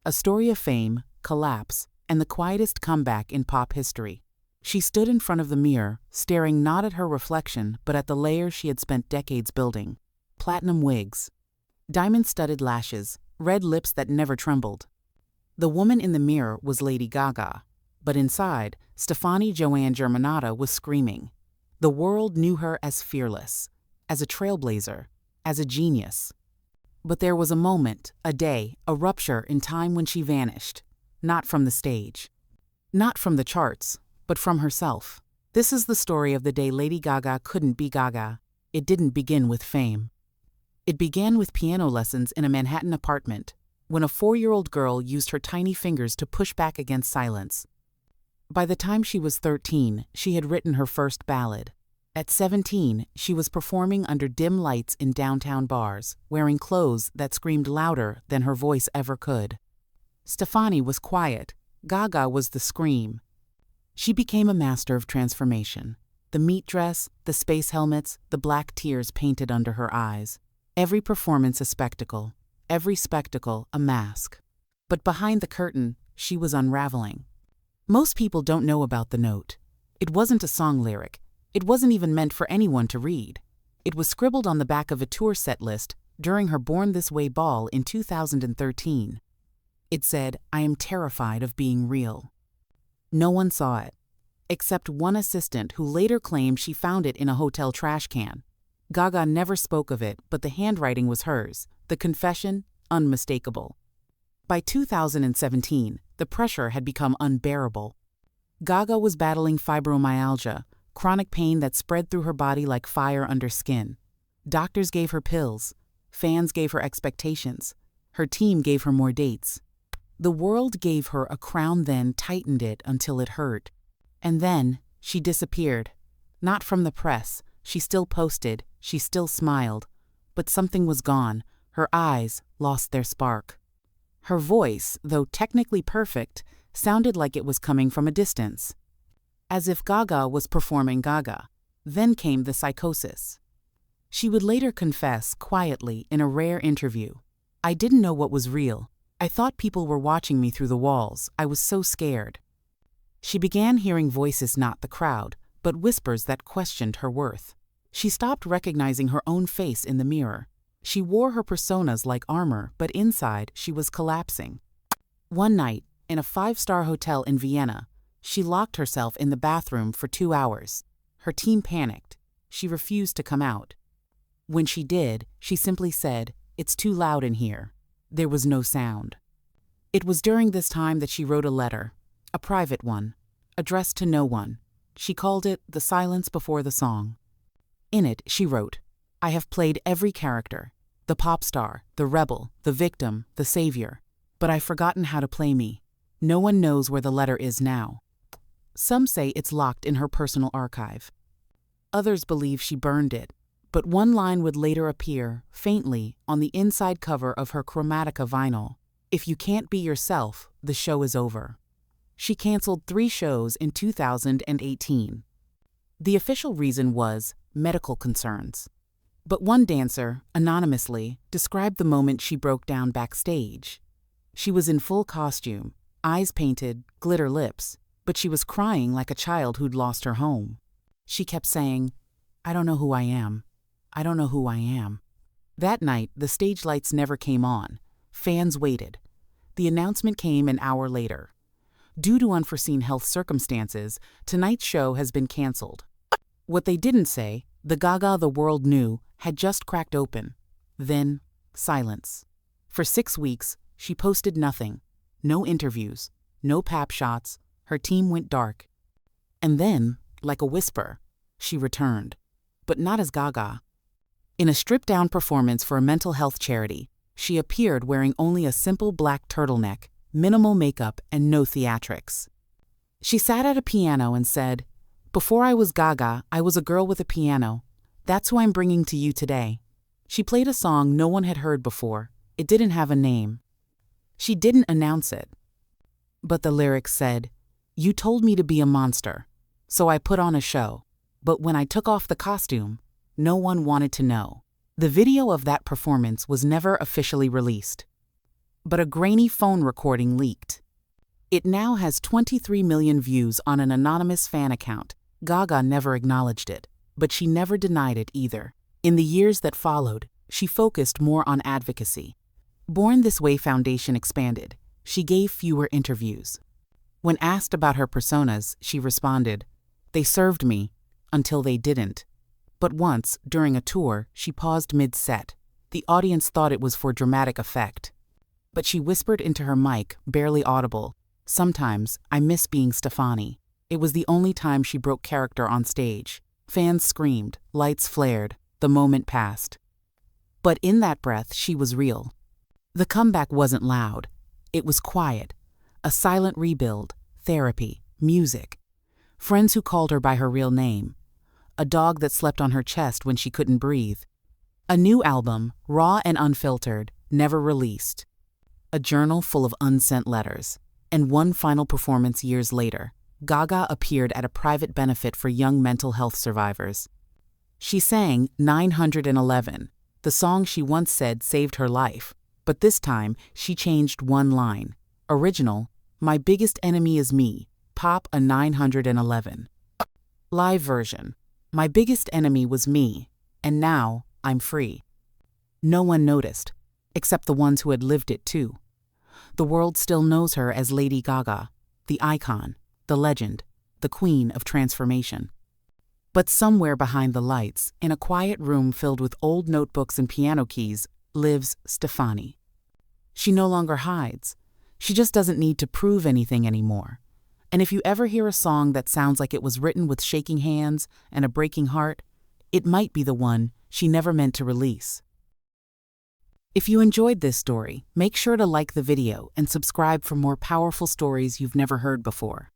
A story of fame, collapse, and the quietest comeback in pop history. She stood in front of the mirror, staring not at her reflection but at the layers she had spent decades building. Platinum wigs, diamond-studded lashes, red lips that never trembled. The woman in the mirror was Lady Gaga, but inside, Stefani Joanne Germanotta was screaming. The world knew her as fearless, as a trailblazer, as a genius. But there was a moment, a day, a rupture in time when she vanished. Not from the stage. Not from the charts, but from herself. This is the story of the day Lady Gaga couldn't be Gaga. It didn't begin with fame. It began with piano lessons in a Manhattan apartment, when a 4-year-old girl used her tiny fingers to push back against silence. By the time she was 13, she had written her first ballad. At 17, she was performing under dim lights in downtown bars, wearing clothes that screamed louder than her voice ever could. Stefani was quiet. Gaga was the scream. She became a master of transformation. The meat dress, the space helmets, the black tears painted under her eyes. Every performance a spectacle. Every spectacle a mask. But behind the curtain, she was unraveling. Most people don't know about the note. It wasn't a song lyric. It wasn't even meant for anyone to read. It was scribbled on the back of a tour set list during her Born This Way ball in 2013. It said, "I am terrified of being real." No one saw it, except one assistant who later claimed she found it in a hotel trash can. Gaga never spoke of it, but the handwriting was hers, the confession unmistakable. By 2017, the pressure had become unbearable. Gaga was battling fibromyalgia, chronic pain that spread through her body like fire under skin. Doctors gave her pills. Fans gave her expectations. Her team gave her more dates. The world gave her a crown, then tightened it until it hurt. And then she disappeared. Not from the press. She still posted. She still smiled. But something was gone. Her eyes lost their spark. Her voice, though technically perfect, sounded like it was coming from a distance. As if Gaga was performing Gaga. Then came the psychosis. She would later confess quietly in a rare interview, "I didn't know what was real. I thought people were watching me through the walls. I was so scared." She began hearing voices, not the crowd, but whispers that questioned her worth. She stopped recognizing her own face in the mirror. She wore her personas like armor, but inside she was collapsing. One night, in a 5-star hotel in Vienna, she locked herself in the bathroom for 2 hours. Her team panicked. She refused to come out. When she did, she simply said, "It's too loud in here." There was no sound. It was during this time that she wrote a letter, a private one, addressed to no one. She called it "The Silence Before the Song." In it, she wrote, "I have played every character, the pop star, the rebel, the victim, the savior, but I've forgotten how to play me. No one knows where the letter is now." Some say it's locked in her personal archive. Others believe she burned it, but one line would later appear, faintly, on the inside cover of her Chromatica vinyl. "If you can't be yourself, the show is over." She canceled 3 shows in 2018. The official reason was medical concerns. But one dancer, anonymously, described the moment she broke down backstage. She was in full costume, eyes painted, glitter lips, but she was crying like a child who'd lost her home. She kept saying, "I don't know who I am. I don't know who I am." That night, the stage lights never came on. Fans waited. The announcement came an hour later. Due to unforeseen health circumstances, tonight's show has been canceled. What they didn't say, the Gaga the world knew, had just cracked open. Then, silence. For 6 weeks, she posted nothing. No interviews, no pap shots. Her team went dark. And then, like a whisper, she returned. But not as Gaga. In a stripped-down performance for a mental health charity, she appeared wearing only a simple black turtleneck, minimal makeup, and no theatrics. She sat at a piano and said, "Before I was Gaga, I was a girl with a piano. That's who I'm bringing to you today." She played a song no one had heard before. It didn't have a name. She didn't announce it. But the lyrics said, "You told me to be a monster, so I put on a show. But when I took off the costume, no one wanted to know." The video of that performance was never officially released. but a grainy phone recording leaked. It now has 23 million views on an anonymous fan account. Gaga never acknowledged it, but she never denied it either. In the years that followed, she focused more on advocacy. Born This Way Foundation expanded. She gave fewer interviews. When asked about her personas, she responded, "They served me until they didn't." But once, during a tour, she paused mid-set. The audience thought it was for dramatic effect. But she whispered into her mic, barely audible, "Sometimes I miss being Stefani." It was the only time she broke character on stage. Fans screamed, lights flared, the moment passed. But in that breath, she was real. The comeback wasn't loud. It was quiet. A silent rebuild, therapy, music. Friends who called her by her real name. A dog that slept on her chest when she couldn't breathe. A new album, raw and unfiltered, never released. A journal full of unsent letters. And one final performance years later, Gaga appeared at a private benefit for young mental health survivors. She sang 911, the song she once said saved her life, but this time she changed one line. Original, "My biggest enemy is me, pop a 911. Live version, "My biggest enemy was me, and now I'm free." No one noticed, except the ones who had lived it too. The world still knows her as Lady Gaga, the icon, the legend, the queen of transformation. But somewhere behind the lights, in a quiet room filled with old notebooks and piano keys, lives Stefani. She no longer hides. She just doesn't need to prove anything anymore. And if you ever hear a song that sounds like it was written with shaking hands and a breaking heart, it might be the one she never meant to release. If you enjoyed this story, make sure to like the video and subscribe for more powerful stories you've never heard before.